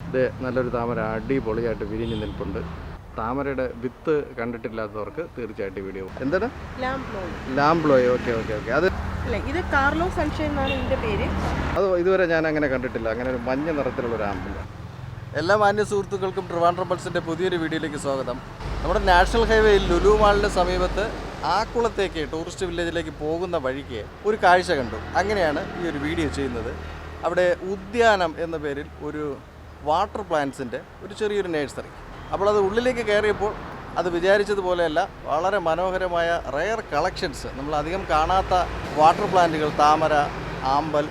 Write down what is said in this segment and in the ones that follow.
ഇത് നല്ലൊരു താമര അടിപൊളിയായിട്ട് വിരിഞ്ഞ് നിൽപ്പുണ്ട്. താമരയുടെ വിത്ത് കണ്ടിട്ടില്ലാത്തവർക്ക് തീർച്ചയായിട്ടും വീഡിയോ. എന്താണ് ലാംബ്ലോയ്? Okay okay okay. അത് ഇത് കാർലോ സൺഷൈൻ എന്നാണ് ഇതിന്റെ പേര്. അത് ഇതുവരെ ഞാൻ അങ്ങനെ കണ്ടിട്ടില്ല, അങ്ങനെ ഒരു മഞ്ഞ നിറത്തിലുള്ള ഒരു ആമ്പിൾ. എല്ലാ മാന്യ സുഹൃത്തുക്കൾക്കും ട്രിവാൻഡ്രം പൾസിൻ്റെ പുതിയൊരു വീഡിയോയിലേക്ക് സ്വാഗതം. നമ്മുടെ നാഷണൽ ഹൈവേയിൽ ലുലു മാളിൻ്റെ സമീപത്ത് ആക്കുളത്തേക്ക് ടൂറിസ്റ്റ് വില്ലേജിലേക്ക് പോകുന്ന വഴിക്ക് ഒരു കാഴ്ച കണ്ടു. അങ്ങനെയാണ് ഈ ഒരു വീഡിയോ ചെയ്യുന്നത്. അവിടെ ഉദ്യാനം എന്ന പേരിൽ ഒരു വാട്ടർ പ്ലാന്റ്സിൻ്റെ ഒരു ചെറിയൊരു നഴ്സറി. അപ്പോൾ അത് ഉള്ളിലേക്ക് കയറിയപ്പോൾ അത് വിചാരിച്ചതുപോലെയല്ല, വളരെ മനോഹരമായ റെയർ കളക്ഷൻസ്, നമ്മൾ അധികം കാണാത്ത വാട്ടർ പ്ലാന്റുകൾ, താമര, ആമ്പൽ,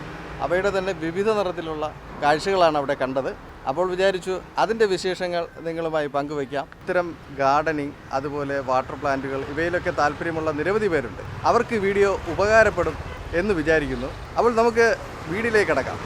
അവയുടെ തന്നെ വിവിധ നിറത്തിലുള്ള കാഴ്ചകളാണ് അവിടെ കണ്ടത്. അപ്പോൾ വിചാരിച്ചു അതിൻ്റെ വിശേഷങ്ങൾ നിങ്ങളുമായി പങ്കുവയ്ക്കാം. ഇത്തരം ഗാർഡനിങ്, അതുപോലെ വാട്ടർ പ്ലാന്റുകൾ, ഇവയിലൊക്കെ താല്പര്യമുള്ള നിരവധി പേരുണ്ട്. അവർക്ക് വീഡിയോ ഉപകാരപ്പെടും എന്ന് വിചാരിക്കുന്നു. അപ്പോൾ നമുക്ക് വീഡിയോയിലേക്ക് കടക്കാം.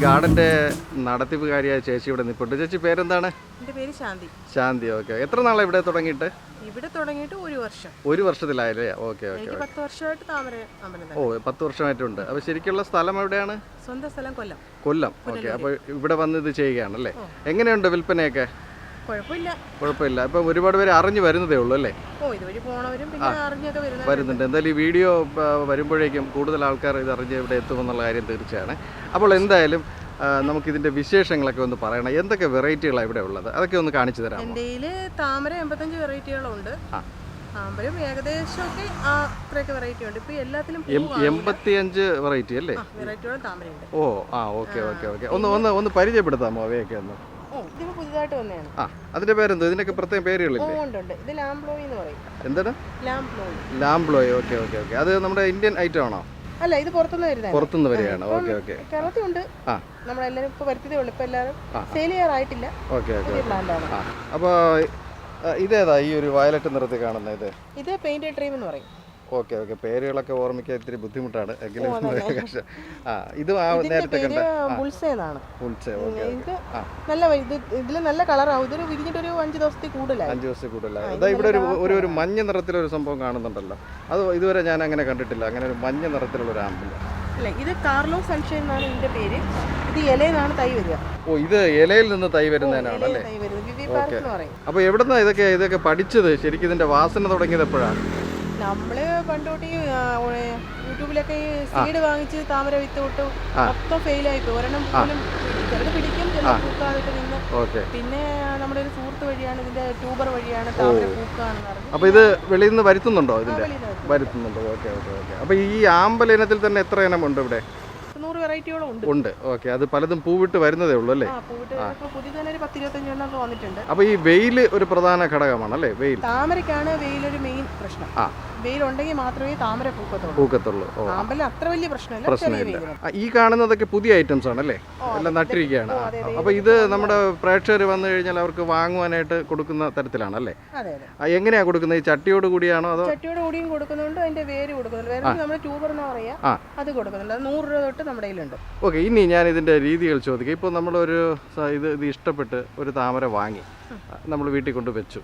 ഗാർഡൻ്റെ നടത്തിപ്പുകാരിയായ ചേച്ചി ഇവിടെ നിൽപ്പുണ്ട്. ചേച്ചി പേരെന്താണ്? എൻ്റെ പേര് ശാന്തി. ശാന്തി, ഓക്കെ. എത്ര നാളെ ഇവിടെ തുടങ്ങിയിട്ട്? ഇവിടെ തുടങ്ങിയിട്ട് ഒരു വർഷം. ഒരു വർഷത്തിലായല്ലേ? Okay okay. 10 വർഷമായിട്ട് താമര അമ്പലം. ഓ, 10 വർഷമായിട്ടുണ്ട്. അപ്പോൾ ശരിക്കുള്ള സ്ഥലം എവിടെയാണ്? സ്വന്തം സ്ഥലം കൊല്ലം. കൊല്ലം, ഓക്കെ. അപ്പോൾ ഇവിടെ വന്ന് ഇത് ചെയ്യുകയാണല്ലേ? എങ്ങനെയുണ്ട് വിൽപ്പനയൊക്കെ? കുഴപ്പമില്ല. ഇപ്പം ഒരുപാട് പേര് അറിഞ്ഞു വരുന്നതേ ഉള്ളൂ അല്ലേ? വരുന്നുണ്ട്. എന്തായാലും ഈ വീഡിയോ വരുമ്പോഴേക്കും കൂടുതൽ ആൾക്കാർ ഇത് അറിഞ്ഞ് ഇവിടെ എത്തുമെന്നുള്ള കാര്യം തീർച്ചയാണ്. അപ്പോൾ എന്തായാലും നമുക്കിതിൻ്റെ വിശേഷങ്ങളൊക്കെ ഒന്ന് പറയണം. എന്തൊക്കെ വെറൈറ്റികളാണ് ഇവിടെ ഉള്ളത്, അതൊക്കെ ഒന്ന് കാണിച്ചു തരാം. എൻ്റെ താമര 85 വെറൈറ്റികളുണ്ട്. ആമ്പലും ഏകദേശമൊക്കെ അത്രയൊക്കെ വെറൈറ്റി ഉണ്ട്. ഇപ്പൊ എല്ലാത്തിലും 85 വെറൈറ്റി അല്ലേ? വെറൈറ്റികളും താമരയുണ്ട്. ഓ, ഓക്കെ ഓക്കെ ഓക്കെ. ഒന്ന് പരിചയപ്പെടുത്താമോ അവയൊക്കെ ഒന്ന്? ഇതിപ്പോ പുതുതായിട്ട് വന്നതാണ്. അതിന്റെ പേരെന്തോ? ഇതിനൊക്കെ പ്രത്യേക പേരുകളില്ലേ? ഇത് ലാംബ്ലോയ് എന്ന് പറയും. എന്താണ്? ലാംബ്ലോയ്. Okay okay okay. അത് നമ്മുടെ ഇന്ത്യൻ ഐറ്റം ആണോ? അല്ല, ഇത് പുറത്തുനിന്ന് വരികയാണ്. Okay okay. കേരളത്തിലുണ്ട്. നമ്മളെല്ലാരും ഇപ്പൊ വരുത്തതേ ഉള്ളൂ. ഇപ്പൊ എല്ലാവരും സെയിൽ ചെയ്യാറായിട്ടില്ല. Okay okay. അപ്പൊ ഇതേതാ ഈ ഒരു വയലറ്റ് നിറത്തിൽ കാണുന്നത്? ഇത് പെയിന്റഡ് ഡ്രീം എന്ന് പറയും. Okay okay. പേരുകളൊക്കെ ഓർമ്മിക്കാൻ ഇത്തിരി ബുദ്ധിമുട്ടാണ് എങ്കിലും ഇത് നേരത്തെ കണ്ട ഇതില് നല്ല കളറാവും. ഇതൊരു വിരിഞ്ഞിട്ട് ഒരു 5 ദിവസത്തിൽ കൂടുതലായി. ഇവിടെ ഒരു മഞ്ഞ നിറത്തിലൊരു സംഭവം കാണുന്നുണ്ടല്ലോ, അത് ഇതുവരെ ഞാൻ അങ്ങനെ കണ്ടിട്ടില്ല, അങ്ങനെ ഒരു മഞ്ഞ നിറത്തിലുള്ള ഒരു ആമ്പിൾ. ഇത് കാർലോ സൺഷൈൻ എന്നാണ് ഇതിന്റെ പേര്. ഇത് ഇലയിലാണ് തൈ വരിക. ഓ, ഇത് ഇലയിൽ നിന്ന് തൈ വരുന്നതിനാണ് അല്ലേ? തൈ വരുന്നത് വിവിപാരക് എന്ന് പറയും. അപ്പോൾ എവിടുന്നാ ഇതൊക്കെ പഠിച്ചത്? ശരിക്കും ഇതിന്റെ വാസന തുടങ്ങിയത് എപ്പോഴാണ്? നമ്മള് പണ്ടോട്ട് യൂട്യൂബിലൊക്കെ ഈ സീഡ് വാങ്ങിച്ച് താമര വിത്ത് വിട്ടു മൊത്തം ഫെയിലായി പോയി. ഒരെണ്ണം പോലും ചിലത് പിടിക്കും, ചില പൂക്കാതിട്ട് നിന്ന്. പിന്നെ നമ്മുടെ ഒരു സുഹൃത്ത് വഴിയാണ് ഇതിന്റെ ട്യൂബർ വഴിയാണ് താമര പൂക്കാണെന്ന് പറഞ്ഞത്. അപ്പൊ ഇത് വെളിയിൽ നിന്ന് വരുത്തുന്നുണ്ടോ? ഇതിന്റെ വരുത്തുന്നുണ്ടോ? ഓക്കെ. അപ്പൊ ഈ ആമ്പൽ ഇനത്തിൽ തന്നെ എത്ര ഇനം ഉണ്ട് ഇവിടെ? 100 വെറൈറ്റിയോളം ഉണ്ട്. ഓക്കെ. അത് പലതും പൂവിട്ട് വരുന്നതേ ഉള്ളൂ അല്ലേ? പുതിയ തന്നെ ഒരു 10-25 എണ്ണം വന്നിട്ടുണ്ട്. അപ്പൊ ഈ വെയിൽ ഒരു പ്രധാന ഘടകമാണ് അല്ലേ? വെയിൽ, താമരക്കാണ് വെയിലൊരു മെയിൻ പ്രശ്നം. വെയിലുണ്ടെങ്കിൽ മാത്രമേ താമര പൂക്കത്തുള്ളൂ. ആമ്പലിന് അത്ര വലിയ പ്രശ്നമില്ല. ഈ കാണുന്നതൊക്കെ പുതിയ ഐറ്റംസ് ആണല്ലേ? എല്ലാം നട്ടിരിക്കുകയാണ്. അപ്പൊ ഇത് നമ്മുടെ പ്രേക്ഷകർ വന്നു കഴിഞ്ഞാൽ അവർക്ക് വാങ്ങുവാനായിട്ട് കൊടുക്കുന്ന തരത്തിലാണ് അല്ലേ? എങ്ങനെയാ കൊടുക്കുന്നത്? ഈ ചട്ടിയോട് കൂടിയാണോ അതോ? ചട്ടിയോട് കൂടിയും കൊടുക്കുന്നുണ്ട്, അതിന്റെ വേര് കൊടുക്കുന്നുണ്ട്. വേറെ നമ്മുടെ ട്യൂബർ എന്ന് പറയാ, അത് കൊടുക്കുന്നുണ്ട്. അത് 100 രൂപ തൊട്ട് നമ്മുടെ കയ്യിലുണ്ട്. ഓക്കെ. ഇനി ഞാൻ ഇതിന്റെ രീതികൾ ചോദിക്കാം. ഇപ്പോൾ നമ്മളൊരു ഇത് ഇഷ്ടപ്പെട്ട് ഒരു താമര വാങ്ങി നമ്മൾ വീട്ടിൽ കൊണ്ട് വെച്ചു.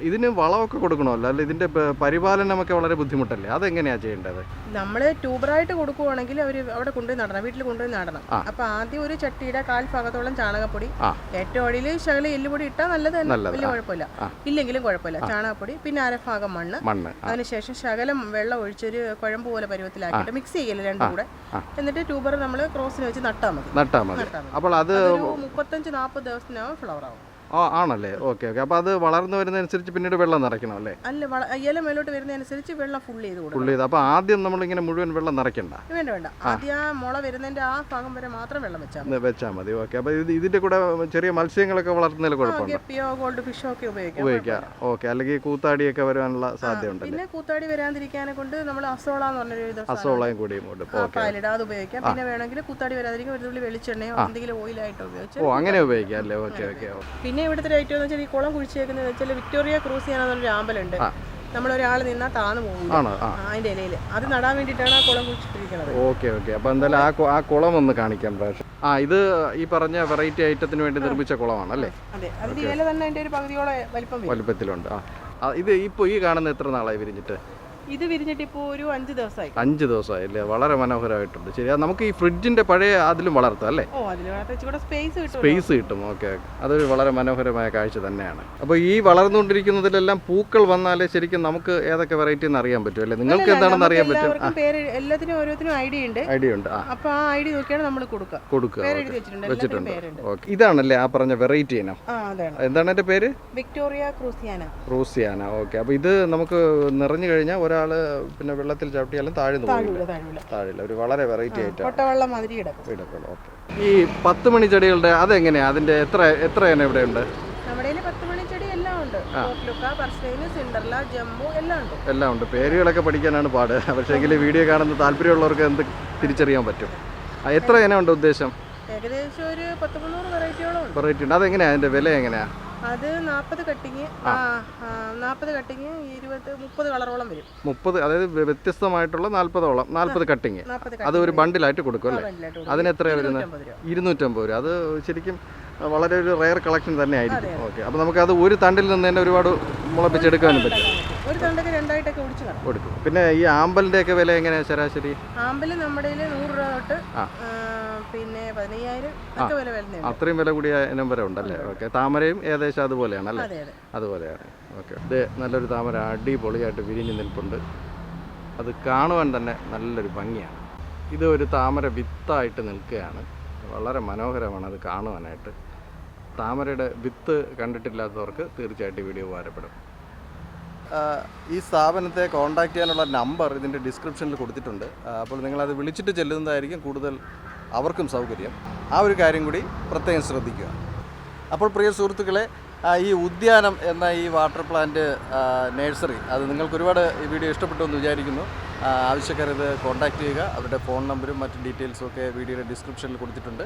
ഇതിന് വളമൊക്കെ കൊടുക്കണമല്ലോ അല്ല? ഇതിന്റെ പരിപാലനമൊക്കെ വളരെ ബുദ്ധിമുട്ടല്ലേ? അതെങ്ങനെയാ ചെയ്യേണ്ടത്? നമ്മൾ ട്യൂബറായിട്ട് കൊടുക്കുവാണെങ്കിൽ അവർ അവിടെ കൊണ്ടുപോയി നടണം, വീട്ടിൽ കൊണ്ടുപോയി നടണം. അപ്പൊ ആദ്യം ഒരു ചട്ടിയുടെ 1/4 ഭാഗത്തോളം ചാണകപ്പൊടി, ഏറ്റവും അടിയിൽ ശകലം എല്ലുപൊടി ഇട്ടാൽ നല്ലത്, വലിയ കുഴപ്പമില്ല. ഇല്ലെങ്കിലും കുഴപ്പമില്ല. ചാണകപ്പൊടി, പിന്നെ 1/2 ഭാഗം മണ്ണ്. അതിനുശേഷം ശകലം വെള്ളം ഒഴിച്ചൊരു കുഴമ്പ് പോലെ പരുവത്തിലാക്കിയിട്ട് മിക്സ് ചെയ്യല്ലേ രണ്ടും കൂടെ. എന്നിട്ട് ട്യൂബർ നമ്മൾ ക്രോസിന് വെച്ച് നട്ടാൽ മതി. അപ്പോൾ അത് 35-40 ദിവസത്തിനകം ഫ്ലവർ ആവും. ആണല്ലേ? ഓക്കെ. അപ്പോൾ അത് വളർന്നു വരുന്നതനുസരിച്ച് പിന്നീട് വെള്ളം നിറയ്ക്കണം അല്ലേ? അല്ല, ഇല മേലോട്ട് വരുന്നതനുസരിച്ച് വെള്ളം ഫുൾ ചെയ്ത്. അപ്പോൾ ആദ്യം നമ്മളിങ്ങനെ മുഴുവൻ വെള്ളം നിറയ്ക്കണ്ട. വേണ്ട. ആദ്യം ആ മുള വരുന്നതിന്റെ ആ ഭാഗം വരെ മാത്രം വെള്ളം വെച്ചാൽ മതി. ഓക്കെ. അപ്പോൾ ഇതിന്റെ കൂടെ ചെറിയ മത്സ്യങ്ങളൊക്കെ വളർത്തുന്നതിൽ കുഴപ്പമില്ല? ഗപ്പിയോ ഗോൾഡ് ഫിഷോ ഒക്കെ ഉപയോഗിക്കാം. ഓക്കെ. അല്ലെങ്കിൽ കൂത്താടിയൊക്കെ വരാനുള്ള സാധ്യതയുണ്ട്. പിന്നെ കൂത്താടി വരാതിരിക്കാനെ കൊണ്ട് നമ്മൾ അസോള എന്ന് പറഞ്ഞൊരു അസോളയും കൂടി പാലിടാതെ ഉപയോഗിക്കാം. പിന്നെ വേണമെങ്കിൽ കൂത്താടി വരാതിരിക്കും ഒരു തുള്ളി വെളിച്ചെണ്ണയോ എന്തെങ്കിലും ഓയിലായിട്ട് ഉപയോഗിച്ച് അങ്ങനെ ഉപയോഗിക്കാം അല്ലേ? ഓക്കെ. പിന്നെ ഇവിടുത്തെ ഒരു ഐറ്റം എന്ന് വെച്ചാൽ ഈ കുളം കുഴിച്ചേക്കുന്നത് വെച്ചാൽ വിക്ടോറിയ ക്രൂസിയാന എന്നൊരു ആമ്പലുണ്ട്. നമ്മളൊരാൾ നിന്നാൽ താന്ന് പോകും അതിന്റെ ഇലയിൽ. അത് നടാൻ വേണ്ടിയിട്ടാണ് ആ കുളം കുഴിച്ചിട്ടിരിക്കുന്നത്. ഓക്കെ. അപ്പൊ എന്തായാലും ആ കുളം ഒന്ന് കാണിക്കാം. ഇത് ഈ പറഞ്ഞ വെറൈറ്റി ഐറ്റത്തിന് വേണ്ടി നിർമ്മിച്ച കുളമാണ് അല്ലേ? അതെ. അതിന്റെ ഇല തന്നെ അതിന്റെ ഒരു പകുതിയോളം വലിപ്പത്തിലുണ്ട്. ഇത് ഇപ്പൊ ഈ കാണുന്ന എത്ര നാളായി വിരിഞ്ഞിട്ട്? ഇത് വിരിഞ്ഞിട്ട് ഇപ്പോൾ ഒരു 5 ദിവസമായി. 5 ദിവസമായി അല്ലേ? വളരെ മനോഹരമായിട്ടുണ്ട്. ശരി. നമുക്ക് ഈ ഫ്രിഡ്ജിന്റെ പഴയ അതിലും വളർത്താം അല്ലേ? സ്പേസ് കിട്ടും. ഓക്കെ. അതൊരു വളരെ മനോഹരമായ കാഴ്ച തന്നെയാണ്. അപ്പോൾ ഈ വളർന്നുകൊണ്ടിരിക്കുന്നതിലെല്ലാം പൂക്കൾ വന്നാലേ ശരിക്കും നമുക്ക് ഏതൊക്കെ വെറൈറ്റി എന്ന് അറിയാൻ പറ്റും അല്ലേ? നിങ്ങൾക്ക് എന്താണെന്ന് അറിയാൻ പറ്റും? എല്ലാത്തിനും ഓരോത്തിനും ഐഡിയ ഉണ്ട്. അപ്പോൾ ആ ഐഡിയ നോക്കിയാണ് നമ്മൾ കൊടുക്കുക. വെച്ചിട്ടുണ്ട്. ഓക്കെ. ഇതാണല്ലേ ആ പറഞ്ഞ വെറൈറ്റി ഇനം? എന്താണ് എന്റെ പേര്? വിക്ടോറിയ ക്രൂസിയാന. ഓക്കെ. അപ്പോൾ ഇത് നമുക്ക് നിറഞ്ഞു കഴിഞ്ഞാൽ ഒരാള് പിന്നെ വെള്ളത്തിൽ ചവിട്ടിയാലും താഴില്ല. ഒരു വളരെ വെറൈറ്റി ആയിട്ടാണ്. ഓക്കെ. ഈ 10 മണി ചെടികളുടെ അതെങ്ങനെയാ? അതിന്റെ എത്ര എണ്ണം ഇവിടെ ഉണ്ട്? നമ്മുടെ 10 മണി ചെടി എല്ലാം ഉണ്ട്. എല്ലാം ഉണ്ട്. പേരുകളൊക്കെ പഠിക്കാനാണ് പാട്. പക്ഷേ വീഡിയോ കാണുന്ന താല്പര്യമുള്ളവർക്ക് എന്ത് തിരിച്ചറിയാൻ പറ്റും? എത്ര ഇനം ഉണ്ട് ഉദ്ദേശം? ഏകദേശം ഒരു 10-300 വെറൈറ്റി ഉണ്ട്. അതെങ്ങനെയാ? അതിന്റെ വില എങ്ങനെയാ? അത് 40 കട്ടിങ് 20-30 കളറോളം വരും. 30, അതായത് വ്യത്യസ്തമായിട്ടുള്ള 40 കട്ടിങ്. അത് ഒരു ബണ്ടിലായിട്ട് കൊടുക്കും അല്ലേ? അതിന് എത്രയാണ് വരുന്നത്? 250 രൂപ. അത് ശരിക്കും വളരെ ഒരു റെയർ കളക്ഷൻ തന്നെ ആയിരിക്കും. ഓക്കെ. അപ്പോൾ നമുക്ക് അത് ഒരു തണ്ടിൽ നിന്ന് തന്നെ ഒരുപാട് മുളപ്പിച്ചെടുക്കാനും പറ്റും. ഒരു തണ്ടൊക്കെ 2 ആയിട്ടൊക്കെ കൊടുക്കും. പിന്നെ ഈ ആമ്പലിന്റെ ഒക്കെ വില എങ്ങനെയാ ശരാശരി? ആമ്പല് നമ്മുടെ 100 രൂപ തൊട്ട് പിന്നെ 15,000 ഒക്കെ വില വരുന്നുണ്ട്. അത്രയും വില കൂടിയ ഇനം വരെ ഉണ്ടല്ലേ? ഓക്കെ. താമരയും ഏകദേശം അതുപോലെയാണ് അല്ലേ? അതുപോലെയാണ്. ഓക്കെ. ഇത് നല്ലൊരു താമര അടിപൊളിയായിട്ട് വിരിഞ്ഞ് നിൽപ്പുണ്ട്. അത് കാണുവാൻ തന്നെ നല്ലൊരു ഭംഗിയാണ്. ഇത് ഒരു താമര വിത്തായിട്ട് നിൽക്കുകയാണ്. വളരെ മനോഹരമാണ് അത് കാണുവാനായിട്ട്. താമരയുടെ വിത്ത് കണ്ടിട്ടില്ലാത്തവർക്ക് തീർച്ചയായിട്ടും വീഡിയോ ഉപകാരപ്പെടും. ഈ സ്ഥാപനത്തെ കോൺടാക്ട് ചെയ്യാനുള്ള നമ്പർ ഇതിൻ്റെ ഡിസ്ക്രിപ്ഷനിൽ കൊടുത്തിട്ടുണ്ട്. അപ്പോൾ നിങ്ങളത് വിളിച്ചിട്ട് ചെല്ലുന്നതായിരിക്കും കൂടുതൽ അവർക്കും സൗകര്യം. ആ ഒരു കാര്യം കൂടി പ്രത്യേകം ശ്രദ്ധിക്കുക. അപ്പോൾ പ്രിയ സുഹൃത്തുക്കളെ, ഈ ഉദ്യാനം എന്ന ഈ വാട്ടർ പ്ലാന്റ് നഴ്സറി അത് നിങ്ങൾക്ക് ഒരുപാട് ഈ വീഡിയോ ഇഷ്ടപ്പെട്ടു എന്ന് വിചാരിക്കുന്നു. ആവശ്യക്കാർ ഇത് കോൺടാക്ട് ചെയ്യുക. അവരുടെ ഫോൺ നമ്പറും മറ്റ് ഡീറ്റെയിൽസും ഒക്കെ വീഡിയോയുടെ ഡിസ്ക്രിപ്ഷനിൽ കൊടുത്തിട്ടുണ്ട്.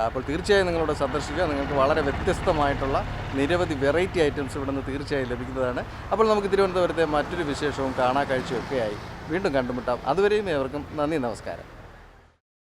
അപ്പോൾ തീർച്ചയായും നിങ്ങളോട് സന്ദർശിക്കുക. നിങ്ങൾക്ക് വളരെ വ്യത്യസ്തമായിട്ടുള്ള നിരവധി വെറൈറ്റി ഐറ്റംസ് ഇവിടെ നിന്ന് തീർച്ചയായും ലഭിക്കുന്നതാണ്. അപ്പോൾ നമുക്ക് തിരുവനന്തപുരത്തെ മറ്റൊരു വിശേഷവും കാണാ കാഴ്ചയൊക്കെയായി വീണ്ടും കണ്ടുമുട്ടാം. അതുവരെയും ഏവർക്കും നന്ദി, നമസ്കാരം.